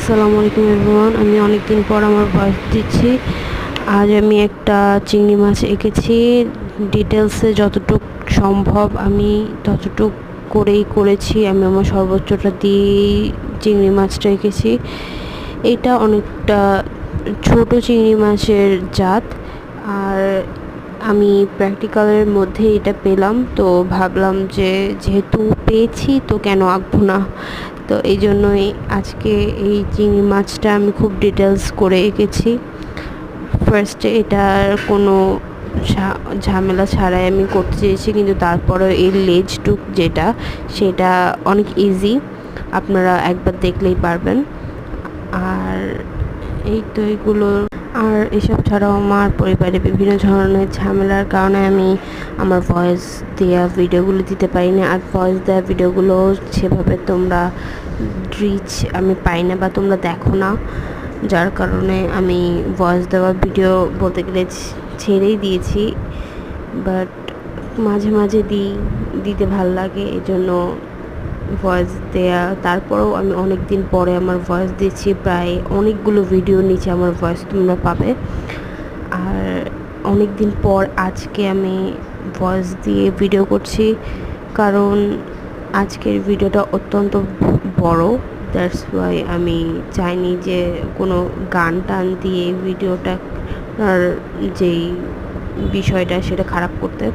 আসসালামু আলাইকুম এভরিওয়ান। আমি অনেক দিন পর আমার ভয়েস দিচ্ছি। আজ আমি একটা চিংড়ি মাছ এঁকেছি। ডিটেলসে যতটুক সম্ভব আমি ততটুক করেছি। আমি আমার সর্বোচ্চটা দিয়েই চিংড়ি মাছটা এঁকেছি। এটা অনেকটা ছোট চিংড়ি মাছের জাত। আর আমি প্র্যাকটিক্যালের মধ্যে এটা পেলাম, তো ভাবলাম যে যেহেতু পেয়েছি তো কেন আঁকবো না। তো এই জন্যই আজকে এই চিংড়ি মাছটা আমি খুব ডিটেলস করে এঁকেছি। ফার্স্টে এটার কোনো ঝামেলা ছাড়াই আমি করতে চেয়েছি, কিন্তু তারপরে এই লেজটুক যেটা সেটা অনেক ইজি, আপনারা একবার দেখলেই পারবেন। আর এই তো এগুলো। আর এসব ছাড়াও আমার পরিবারে বিভিন্ন ধরনের ঝামেলার কারণে আমি আমার ভয়েস দেওয়া ভিডিওগুলো দিতে পারি না। আর ভয়েস দেওয়া ভিডিওগুলো সেভাবে তোমরা রিচ আমি পাই না বা তোমরা দেখো না, যার কারণে আমি ভয়েস দেওয়া ভিডিও বলতে গেলে ছেড়েই দিয়েছি। বাট মাঝে মাঝে দিতে ভাল লাগে, এই জন্য ভয়েস দেয়া। তারপরেও আমি অনেক দিন পরে আমার ভয়েস দিচ্ছি, প্রায় অনেকগুলো ভিডিও নিচে আমার ভয়েস তোমরা পাবে। আর অনেক দিন পর আজকে আমি ভয়েস দিয়ে ভিডিও করছি, কারণ আজকের ভিডিওটা অত্যন্ত বড়। দ্যাটস ওয়াই আমি চাইনি যে কোনো গান টান দিয়ে ভিডিওটা আর যেই বিষয়টা সেটা খারাপ করতে।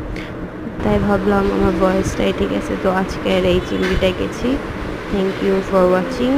তাই ভাবলাম আমার ভয়েসটাই ঠিক আছে। তো আজকের এই চিংড়িটাই গেছি। Thank you for watching.